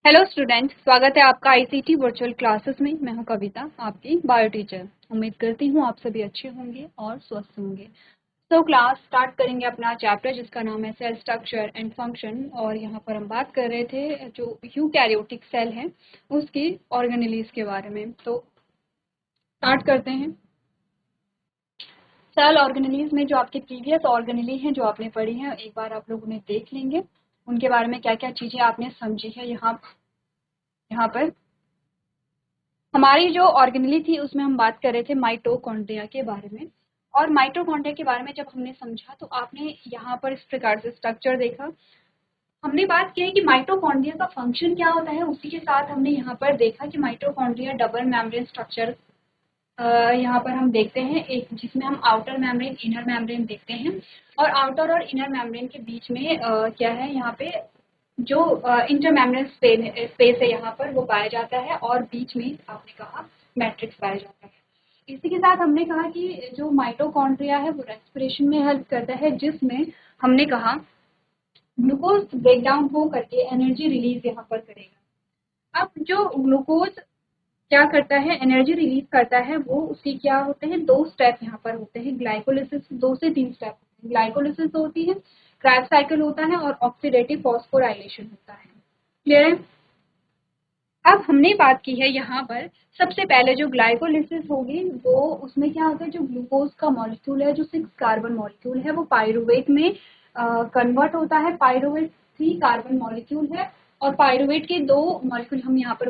Hello student, स्वागत है आपका आईसीटी वर्चुअल क्लासेस में। मैं हूं कविता, आपकी बायो टीचर। उम्मीद करती हूं आप सभी अच्छे होंगे और स्वस्थ होंगे। तो क्लास स्टार्ट करेंगे अपना चैप्टर जिसका नाम है सेल स्ट्रक्चर एंड फंक्शन। और यहाँ पर हम बात कर रहे थे जो यूकैरियोटिक सेल है उसकी ऑर्गेनेलीज के बारे में। तो स्टार्ट करते हैं। सेल ऑर्गेनेलीज में जो आपके प्रीवियस ऑर्गेनेली हैं जो आपने पढ़ी हैं, एक बार आप लोग उन्हें देख लेंगे। उनके बारे में क्या क्या चीज़ें आपने समझी है। यहाँ पर हमारी जो ऑर्गेनेली थी उसमें हम बात कर रहे थे माइटोकॉन्ड्रिया के बारे में। और माइटोकॉन्ड्रिया के बारे में जब हमने समझा तो आपने यहाँ पर इस प्रकार से स्ट्रक्चर देखा। हमने बात की है कि माइटोकॉन्ड्रिया का फंक्शन क्या होता है, उसी के साथ हमने यहाँ पर देखा कि माइटोकॉन्ड्रिया डबल मेम्ब्रेन स्ट्रक्चर यहाँ पर हम देखते हैं, एक जिसमें हम आउटर मेम्ब्रेन इनर मेम्ब्रेन देखते हैं। और आउटर और इनर मेम्ब्रेन के बीच में क्या है, यहाँ पे जो इंटरमेम्ब्रेन स्पेस है यहाँ पर वो पाया जाता है। और बीच में आपने कहा मैट्रिक्स पाया जाता है। इसी के साथ हमने कहा कि जो माइटोकॉन्ड्रिया है वो रेस्पिरेशन में हेल्प करता है, जिसमें हमने कहा ग्लूकोज ब्रेक डाउन हो करके एनर्जी रिलीज यहाँ पर करेगा। अब जो ग्लूकोज क्या करता है, एनर्जी रिलीज करता है, वो उसके क्या होते हैं, दो स्टेप यहाँ पर होते हैं। ग्लाइकोलिसिस 2 से 3 स्टेप होते हैं। ग्लाइकोलिसिस होती है, क्रैब साइकिल होता है और ऑक्सीडेटिव फॉस्फोराइलेशन होता है। क्लियर है। अब हमने बात की है यहाँ पर सबसे पहले जो ग्लाइकोलिसिस होगी वो उसमें क्या होता है, जो ग्लूकोज का मॉलिक्यूल है जो 6 कार्बन मॉलिक्यूल है वो पायरुवेट में कन्वर्ट होता है। पायरुवेट 3 कार्बन मॉलिक्यूल है और पायरुवेट के 2 मॉलिक्यूल हम यहाँ पर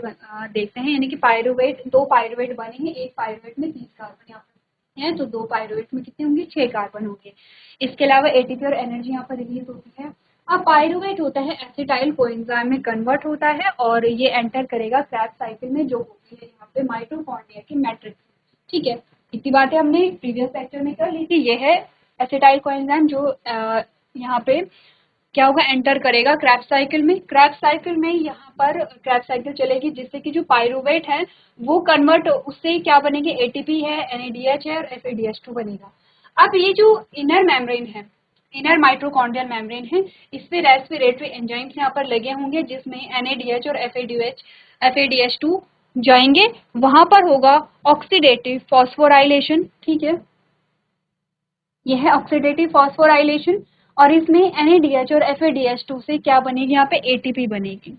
देखते हैं, यानी कि पायरुवेट 2 पायरुवेट बने हैं। एक पायरुवेट में 30 कार्बन यहाँ पर है, तो 2 पायरुवेट में कितने होंगे, 6 कार्बन होंगे। इसके अलावा एटीपी और एनर्जी यहाँ पर रिलीज होती है। अब पायरुवेट होता है एसिटाइल कोएंजाइम में कन्वर्ट होता है और ये एंटर करेगा क्रैब साइकिल में जो होती है यहाँ पे माइटोकॉन्ड्रिया की मैट्रिक्स। ठीक है, इतनी बातें हमने प्रीवियस लेक्चर में कर ली थी। ये है एसिटाइल कोएंजाइम जो यहाँ पे क्या होगा, एंटर करेगा क्रैब साइकिल में। क्रैब साइकिल में यहाँ पर क्रैब साइकिल चलेगी जिससे कि जो पायरुवेट है वो कन्वर्ट, उससे क्या बनेंगे, एटीपी है, एनएडीएच है और एफएडीएच2 बनेगा। अब ये जो इनर मेम्ब्रेन है, इनर माइटोकॉन्ड्रियल मेम्ब्रेन है, इस पे रेस्पिरेटरी एंजाइम्स यहाँ पर लगे होंगे जिसमें एनएडीएच और एफएडीएच2 जाएंगे। वहां पर होगा ऑक्सीडेटिव फॉस्फोराइलेशन। ठीक है, यह है ऑक्सीडेटिव फॉस्फोराइलेशन। और इसमें एनएडीएच और एफएडीएच2 से क्या बनेगी, यहाँ पे एटीपी बनेगी।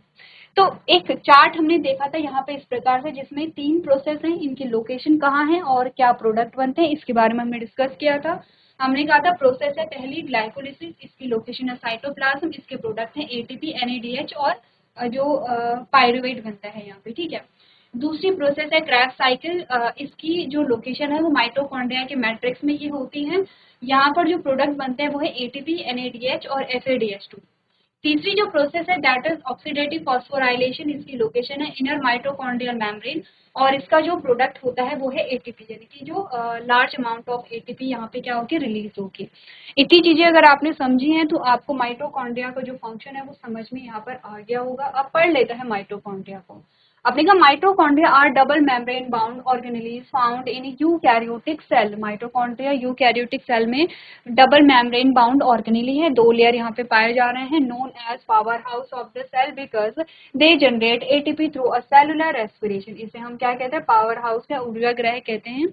तो एक चार्ट हमने देखा था यहाँ पे इस प्रकार से, जिसमें 3 प्रोसेस हैं, इनकी लोकेशन कहाँ है और क्या प्रोडक्ट बनते हैं इसके बारे में हमने डिस्कस किया था। हमने कहा था प्रोसेस है पहली ग्लाइकोलिसिस, इसकी लोकेशन है साइटोप्लाज्म, इसके प्रोडक्ट हैं एटीपी, एनएडीएच और जो पायरुवेट बनता है यहाँ पे। ठीक है, दूसरी प्रोसेस है क्रैब साइकिल, इसकी जो लोकेशन है वो माइटोकॉन्ड्रिया के मैट्रिक्स में ये होती है। यहाँ पर जो प्रोडक्ट बनते हैं वो है एटीपी, एनएडीएच और एफएडीएच2। तीसरी जो प्रोसेस है दैट इज ऑक्सीडेटिव फॉस्फोराइलेशन, इसकी लोकेशन है इनर माइटोकॉन्ड्रियल मेम्ब्रेन और इसका जो प्रोडक्ट होता है वो है एटीपी, यानी कि जो लार्ज अमाउंट ऑफ एटीपी यहाँ पे क्या होगी, रिलीज होगी। इतनी चीजें अगर आपने समझी हैं तो आपको माइटोकॉन्ड्रिया का जो फंक्शन है वो समझ में यहाँ पर आ गया होगा। अब पढ़ लेते हैं माइटोकॉन्ड्रिया को। आपने कहा mitochondria are double membrane bound organelles found in eukaryotic cell. Mitochondria eukaryotic cell में डबल मेम्ब्रेन बाउंड ऑर्गेनेली है, 2 लेयर यहाँ पे पाए जा रहे हैं। Known as powerhouse of the cell because they generate ATP through a cellular respiration. इसे हम क्या कहते हैं, पावर हाउस या ऊर्जा ग्रह कहते हैं,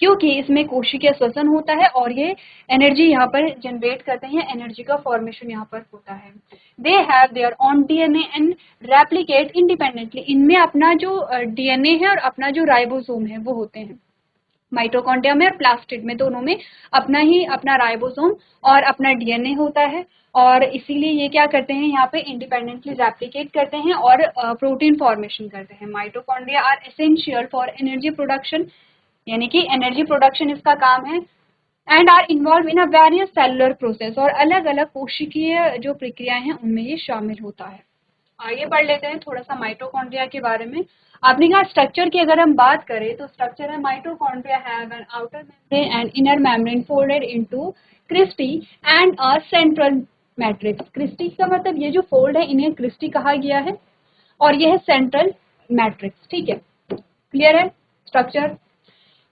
क्योंकि इसमें कोशिकीय श्वसन होता है और ये एनर्जी यहाँ पर जनरेट करते हैं, एनर्जी का फॉर्मेशन यहाँ पर होता है। They have their on DNA and replicate independently. इनमें अपना जो डीएनए है और अपना जो राइबोसोम है वो होते हैं। माइटोकॉन्ड्रिया में और प्लास्टिड में दोनों में अपना राइबोसोम और अपना डीएनए होता है और इसीलिए ये क्या करते हैं, यहाँ पे इंडिपेंडेंटली रेप्लिकेट करते हैं और प्रोटीन फॉर्मेशन करते हैं। Mitochondria are essential for energy production, यानी कि एनर्जी प्रोडक्शन इसका काम है। And are involve in a various cellular process, और अलग अलग कोशिकीय जो प्रक्रियाएं हैं उनमें ये शामिल होता है। आगे बढ़ लेते हैं थोड़ा सा माइटोकॉन्ड्रिया के बारे में। आपने कहा स्ट्रक्चर की अगर हम बात करें तो स्ट्रक्चर है mitochondria have an outer membrane and inner membrane folded into cristae and a central matrix. Cristae का मतलब ये जो फोल्ड है इन्हें क्रिस्टी कहा गया है और यह है सेंट्रल मैट्रिक्स। ठीक है, क्लियर है स्ट्रक्चर।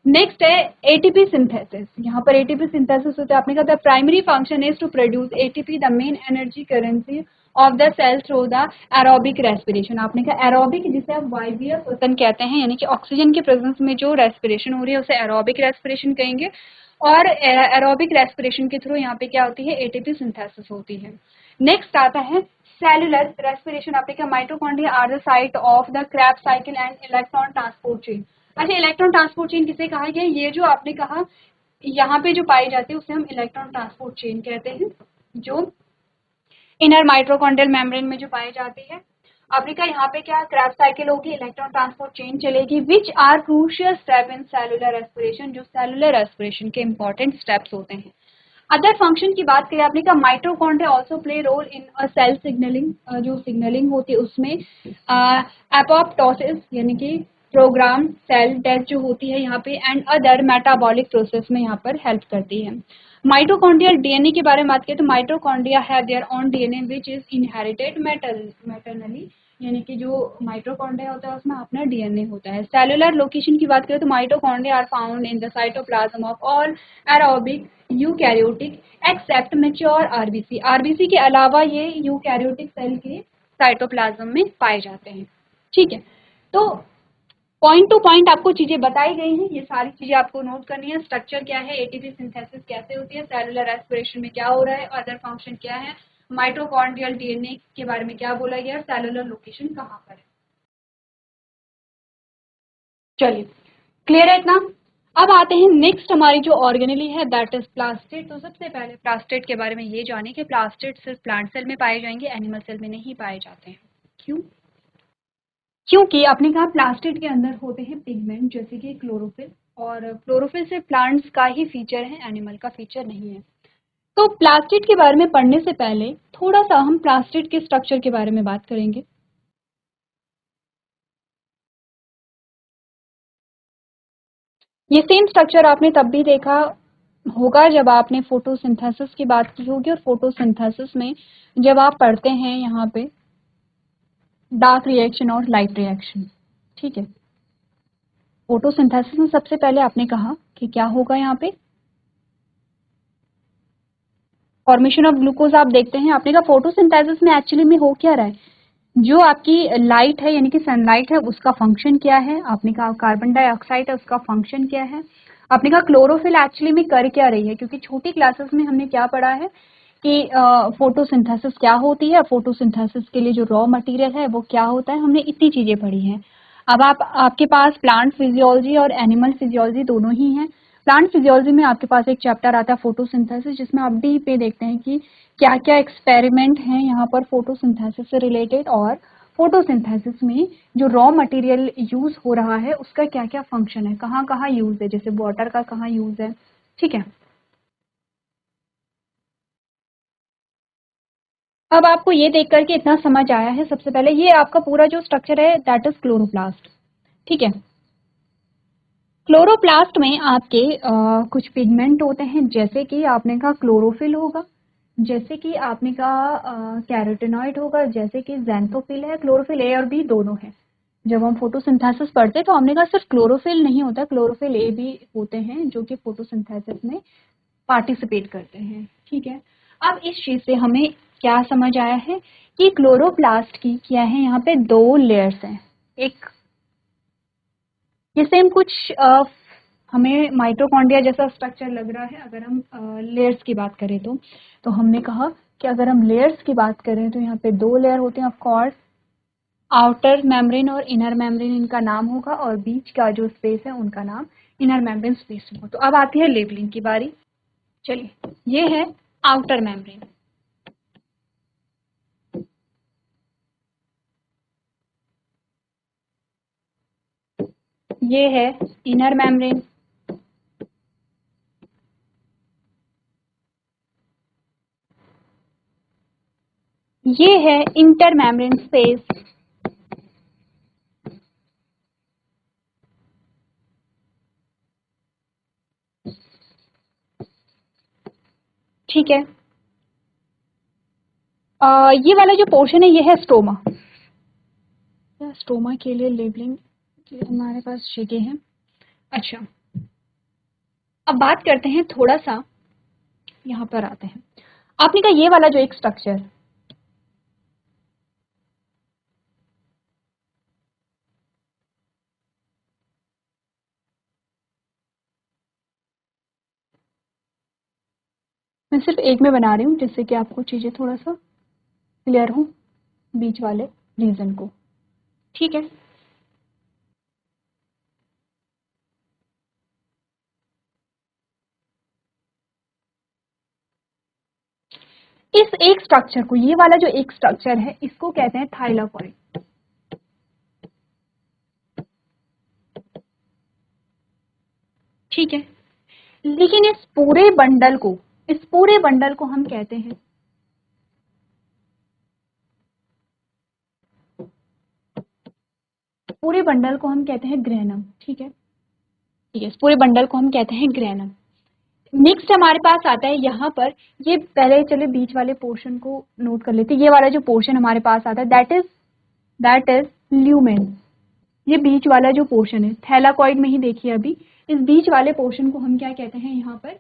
नेक्स्ट है एटीपी सिंथेसिस। यहाँ पर एटीपी सिंथेसिस होता है, आपने कहा था primary function is to produce ATP, the main energy currency of the cell through the aerobic respiration. आपने कहा एरोबिक जिसे आप वायवीय श्वसन कहते हैं, यानी कि ऑक्सीजन के प्रेजेंस में जो रेस्पिरेशन हो रही है उसे एरोबिक रेस्पिरेशन कहेंगे। और एरोबिक रेस्पिरेशन के थ्रू यहाँ पे क्या होती है, एटीपी सिंथेसिस होती है। नेक्स्ट आता है सेलुलर रेस्पिरेशन। आपने कहा mitochondria are the site of the Krebs cycle and electron transport chain. अच्छा, इलेक्ट्रॉन ट्रांसपोर्ट चेन किसे कहा गया, ये जो आपने कहा यहाँ पे जो पाई जाती है उसे हम इलेक्ट्रॉन ट्रांसपोर्ट चेन कहते हैं, जो इनर माइटोकॉन्ड्रियल मेम्ब्रेन में जो पाई जाती है। आपने कहा यहाँ पे क्या क्रेब्स साइकिल होगी, इलेक्ट्रॉन ट्रांसपोर्ट चेन चलेगी, which are crucial step in cellular respiration, जो सेलुलर रेस्पिरेशन के इंपॉर्टेंट स्टेप्स होते हैं। अदर फंक्शन की बात करें, आपने कहा mitochondria also play role in a cell signalling, जो सिग्नलिंग होती है उसमें एपोप्टोसिस यानी कि प्रोग्राम सेल डेथ जो होती है यहाँ पे, एंड अदर मेटाबॉलिक प्रोसेस में यहाँ पर हेल्प करती है। माइटोकॉन्ड्रियल डीएनए के बारे में बात करें तो mitochondria have their own DNA which is inherited मैटरनली, यानी कि जो माइटोकॉन्ड्रिया होता है उसमें अपना डीएनए होता है। सेलुलर लोकेशन की बात करें तो mitochondria are found in the cytoplasm of all aerobic eukaryotic except mature RBC. RBC के अलावा ये यूकैरियोटिक सेल के साइटोप्लाज्म में पाए जाते हैं। ठीक है, तो पॉइंट टू पॉइंट आपको चीजें बताई गई हैं, ये सारी चीजें आपको नोट करनी है। स्ट्रक्चर क्या है, एटीपी सिंथेसिस कैसे होती है, सेलुलर रेस्पिरेशन में क्या हो रहा है, अदर फंक्शन क्या है, माइटोकॉन्ड्रियल डीएनए के बारे में क्या बोला गया, सेलुलर लोकेशन कहाँ पर है। चलिए, क्लियर है इतना। अब आते हैं नेक्स्ट हमारी जो ऑर्गेनेली है दैट इज प्लास्टिड। तो सबसे पहले प्लास्टिड के बारे में ये जाने कि प्लास्टिड सिर्फ प्लांट सेल में पाए जाएंगे, एनिमल सेल में नहीं पाए जाते हैं। क्यों? क्योंकि आपने कहा प्लास्टिड के अंदर होते हैं पिगमेंट जैसे कि क्लोरोफिल, और क्लोरोफिल सिर्फ प्लांट्स का ही फीचर है, एनिमल का फीचर नहीं है। तो प्लास्टिड के बारे में पढ़ने से पहले थोड़ा सा हम प्लास्टिड के स्ट्रक्चर के बारे में बात करेंगे। ये सेम स्ट्रक्चर आपने तब भी देखा होगा जब आपने फोटोसिंथेसिस की बात की होगी, और फोटोसिंथेसिस में जब आप पढ़ते हैं यहाँ पे डार्क रिएक्शन और लाइट रिएक्शन। ठीक है, फोटोसिंथेसिस में सबसे पहले आपने कहा कि क्या होगा, यहाँ पे फॉर्मेशन ऑफ ग्लूकोज आप देखते हैं। आपने कहा फोटोसिंथेसिस में एक्चुअली में हो क्या रहा है, जो आपकी लाइट है यानी कि सनलाइट है उसका फंक्शन क्या है, आपने कहा कार्बन डाइऑक्साइड है उसका फंक्शन क्या है, आपने कहा क्लोरोफिल एक्चुअली में कर क्या रही है, क्योंकि छोटी क्लासेस में हमने क्या पढ़ा है कि फोटोसिंथेसिस क्या होती है, फोटोसिंथेसिस के लिए जो रॉ मटेरियल है वो क्या होता है, हमने इतनी चीजें पढ़ी हैं। अब आपके पास प्लांट फिजियोलॉजी और एनिमल फिजियोलॉजी दोनों ही हैं। प्लांट फिजियोलॉजी में आपके पास एक चैप्टर आता है फोटोसिंथेसिस, जिसमें आप डी पे देखते हैं कि क्या क्या एक्सपेरिमेंट हैं यहाँ पर फोटोसिंथेसिस से रिलेटेड, और फोटोसिंथेसिस में जो रॉ मटेरियल यूज हो रहा है उसका क्या क्या फंक्शन है, कहाँ कहाँ यूज है, जैसे वाटर का कहाँ यूज है। ठीक है, अब आपको ये देख करके इतना समझ आया है, सबसे पहले ये आपका पूरा जो स्ट्रक्चर है दैट इज क्लोरोप्लास्ट। ठीक है, क्लोरोप्लास्ट में आपके कुछ पिगमेंट होते हैं, जैसे कि आपने कहा क्लोरोफिल होगा, जैसे कि आपने कहा कैरोटेनॉइड होगा, जैसे कि ज़ैंथोफिल है। क्लोरोफिल ए और बी दोनों है। जब हम फोटोसिंथेसिस पढ़ते हैं तो हमने कहा सिर्फ क्लोरोफिल नहीं होता, क्लोरोफिल ए भी होते हैं जो कि फोटोसिंथेसिस में पार्टिसिपेट करते हैं। ठीक है, अब इस चीज से हमें क्या समझ आया है कि क्लोरोप्लास्ट की क्या है, यहाँ पे दो लेयर्स हैं। एक ये सेम कुछ हमें माइटोकॉन्ड्रिया जैसा स्ट्रक्चर लग रहा है अगर हम लेयर्स की बात करें तो हमने कहा कि अगर हम लेयर्स की बात करें तो यहाँ पे दो लेयर होते हैं ऑफ कोर्स, आउटर मेम्ब्रेन और इनर मेम्ब्रेन इनका नाम होगा, और बीच का जो स्पेस है उनका नाम इनर मेम्ब्रेन स्पेस होगा। तो अब आती है लेबलिंग की बारी। चलिए, ये है आउटर मेम्ब्रेन, ये है इनर मेम्ब्रेन, ये है इंटर मेम्ब्रेन स्पेस, ठीक है। ये वाला जो पोर्शन है ये है स्टोमा। स्टोमा के लिए लेबलिंग हमारे पास जगह है। अच्छा, अब बात करते हैं थोड़ा सा, यहाँ पर आते हैं। आपने कहा ये वाला जो एक स्ट्रक्चर, मैं सिर्फ एक में बना रही हूँ जिससे कि आपको चीजें थोड़ा सा क्लियर हो बीच वाले रीजन को, ठीक है। इस एक स्ट्रक्चर को, ये वाला जो एक स्ट्रक्चर है, इसको कहते हैं थाइलाकॉइड, ठीक है। लेकिन इस पूरे बंडल को हम कहते हैं, पूरे बंडल को हम कहते हैं ग्रेनम, ठीक है। ठीक है, इस पूरे बंडल को हम कहते हैं ग्रेनम। नेक्स्ट हमारे पास आता है यहाँ पर, ये पहले चले बीच वाले पोर्शन को नोट कर लेते हैं। ये वाला जो पोर्शन हमारे पास आता है दैट इज ल्यूमेन। ये बीच वाला जो पोर्शन है, थैलाकॉइड में ही देखिए अभी, इस बीच वाले पोर्शन को हम क्या कहते हैं यहाँ पर,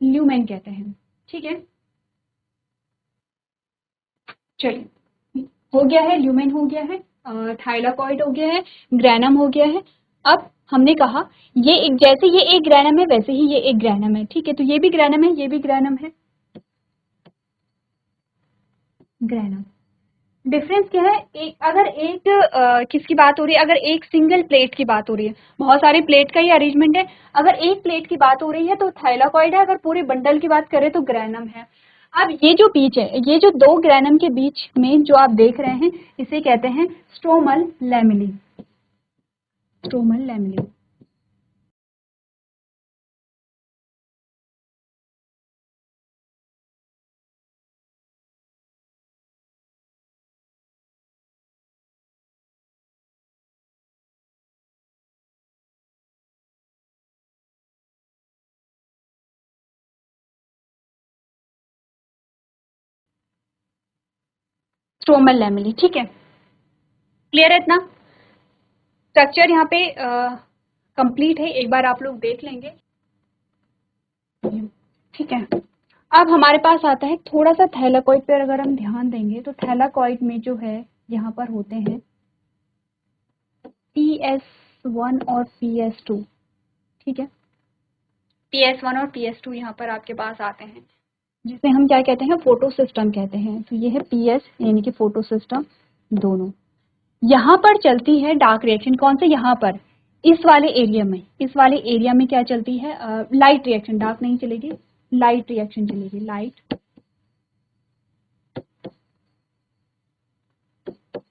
ल्यूमेन कहते हैं, ठीक है। चलिए, हो गया है, ल्यूमेन हो गया है, थाइलाकॉइड हो गया है, ग्रेनम हो गया है। अब हमने कहा ये एक, जैसे ये एक ग्रेनम है वैसे ही ये एक ग्रेनम है, ठीक है। तो ये भी ग्रेनम है, ये भी ग्रेनम है, ग्रेनम। डिफरेंस क्या है, अगर एक किसकी बात हो रही है, अगर एक सिंगल प्लेट की बात हो रही है, बहुत सारी प्लेट का ही अरेंजमेंट है, अगर एक प्लेट की बात हो रही है तो थाइलाकॉइड है, अगर पूरे बंडल की बात करें तो ग्रेनम है। अब ये जो बीच है, ये जो दो ग्रेनम के बीच में जो आप देख रहे हैं, इसे कहते हैं stromal lamellae, stromal lamellae. Stromal lamellae, ठीक है। क्लियर है इतना? स्ट्रक्चर यहाँ पे कंप्लीट है, एक बार आप लोग देख लेंगे, ठीक है। अब हमारे पास आता है थोड़ा सा थैलाकॉइड पर अगर हम ध्यान देंगे तो थैलाकॉइड में जो है यहाँ पर होते हैं PS1 और PS2, ठीक है। PS1 और PS2 यहाँ पर आपके पास आते हैं, जिसे हम क्या कहते हैं, फोटो सिस्टम कहते हैं। तो ये है PS यानी कि फोटो सिस्टम दोनों। यहाँ पर चलती है डार्क रिएक्शन, कौन से, यहाँ पर इस वाले एरिया में, इस वाले एरिया में क्या चलती है, लाइट रिएक्शन, डार्क नहीं चलेगी, लाइट रिएक्शन चलेगी,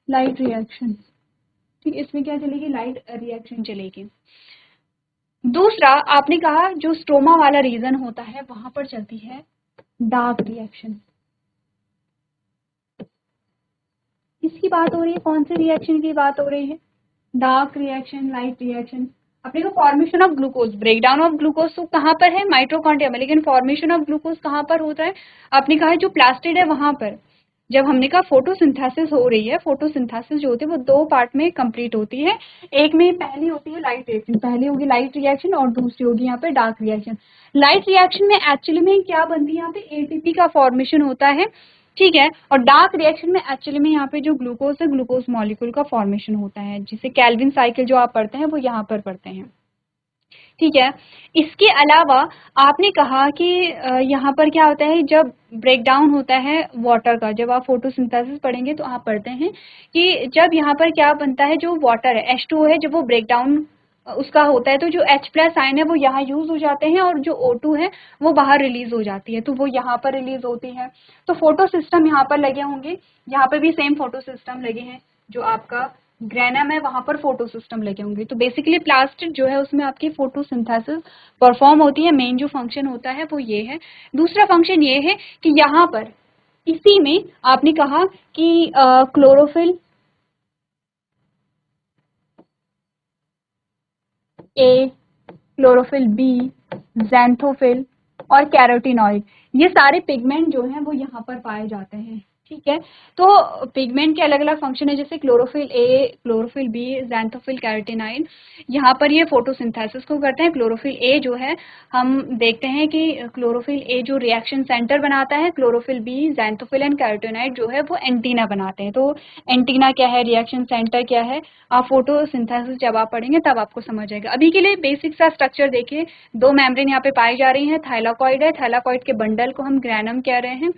लाइट रिएक्शन, ठीक। इसमें क्या चलेगी, लाइट रिएक्शन चलेगी। दूसरा आपने कहा जो स्ट्रोमा वाला रीजन होता है वहां पर चलती है डार्क रिएक्शन। किसकी बात हो रही है, कौन से रिएक्शन की बात हो रही है, डार्क रिएक्शन, लाइट रिएक्शन। अपने को formation of glucose, breakdown of glucose तो कहाँ पर है, माइटोकॉन्ड्रिया में, लेकिन फॉर्मेशन ऑफ ग्लूकोज कहाँ पर होता है, आपने कहा जो प्लास्टिड है वहां पर। जब हमने कहा फोटोसिंथेसिस हो रही है, फोटोसिंथेसिस जो होती है वो दो पार्ट में कंप्लीट होती है। एक में पहली होती है लाइट रिएक्शन, पहली होगी लाइट रिएक्शन और दूसरी होगी यहाँ पे डार्क रिएक्शन। लाइट रिएक्शन में एक्चुअली में क्या बनती है, यहाँ पे एटीपी का फॉर्मेशन होता है, ठीक है। और डार्क रिएक्शन में एक्चुअली में यहाँ पे जो ग्लूकोज है, ग्लूकोज मॉलिक्यूल का फॉर्मेशन होता है, जिसे कैल्विन साइकिल जो आप पढ़ते हैं वो यहाँ पर पढ़ते हैं, ठीक है। इसके अलावा आपने कहा कि यहाँ पर क्या होता है, जब ब्रेकडाउन होता है वाटर का, जब आप फोटोसिंथेसिस पढ़ेंगे तो आप पढ़ते हैं कि जब यहाँ पर क्या बनता है, जो वाटर है H2O है, जब वो ब्रेकडाउन उसका होता है तो जो H प्लस आयन है वो यहाँ यूज हो जाते हैं और जो O2 है वो बाहर रिलीज हो जाती है, तो वो यहाँ पर रिलीज होती है। तो फोटो सिस्टम यहाँ पर लगे होंगे, यहाँ पर भी सेम फोटो सिस्टम लगे हैं, जो आपका ग्रेनम है वहां पर फोटो सिस्टम लगे होंगे। तो बेसिकली प्लास्टिड जो है उसमें आपकी फोटोसिंथेसिस परफॉर्म होती है, मेन जो फंक्शन होता है वो ये है। दूसरा फंक्शन ये है कि यहाँ पर इसी में आपने कहा कि chlorophyll A, chlorophyll b, xanthophyll और कैरोटीनॉइड, ये सारे पिगमेंट जो हैं वो यहाँ पर पाए जाते हैं, ठीक है। तो पिगमेंट के अलग अलग फंक्शन है, जैसे chlorophyll A, chlorophyll b, xanthophyll, कैरोटीनाइन, यहाँ पर ये फोटोसिंथेसिस को करते हैं। क्लोरोफिल ए जो है, हम देखते हैं कि क्लोरोफिल ए जो रिएक्शन सेंटर बनाता है, chlorophyll b, xanthophyll and carotenoid जो है वो एंटीना बनाते हैं। तो एंटीना क्या है, रिएक्शन सेंटर क्या है, आप फोटोसिंथेसिस जब आप पढ़ेंगे तब आपको समझ आएगा। अभी के लिए बेसिक सा स्ट्रक्चर देखिए, दो मेम्ब्रेन यहाँ पे पाई जा रही हैं, थाइलाकॉइड है, थाइलाकॉइड के बंडल को हम ग्रैनम कह रहे हैं।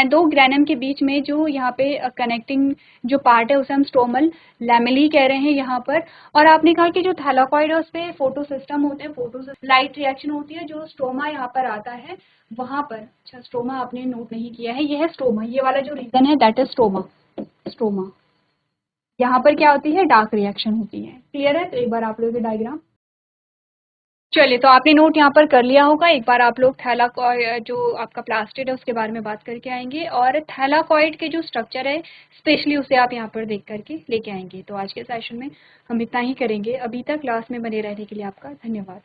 दो ग्रैनम के बीच में जो यहाँ पे कनेक्टिंग जो पार्ट है उसे हम स्ट्रोमल लैमेली कह रहे हैं यहाँ पर। और आपने कहा कि जो थैलाकॉइड है उस पे फोटो सिस्टम होते हैं, फोटो लाइट रिएक्शन होती है, जो स्ट्रोमा यहाँ पर आता है वहां पर। अच्छा, स्ट्रोमा आपने नोट नहीं किया है, ये है स्ट्रोमा, ये वाला जो रीजन है दैट इज स्ट्रोमा। स्ट्रोमा यहाँ पर क्या होती है, डार्क रिएक्शन होती है। क्लियर है? तो एक बार आप लोग डायग्राम, चलिए, तो आपने नोट यहाँ पर कर लिया होगा। एक बार आप लोग थैलाकॉइड जो आपका प्लास्टिड है उसके बारे में बात करके आएंगे, और थैलाकॉइड के जो स्ट्रक्चर है स्पेशली उसे आप यहाँ पर देख करके लेके आएंगे। तो आज के सेशन में हम इतना ही करेंगे। अभी तक क्लास में बने रहने के लिए आपका धन्यवाद।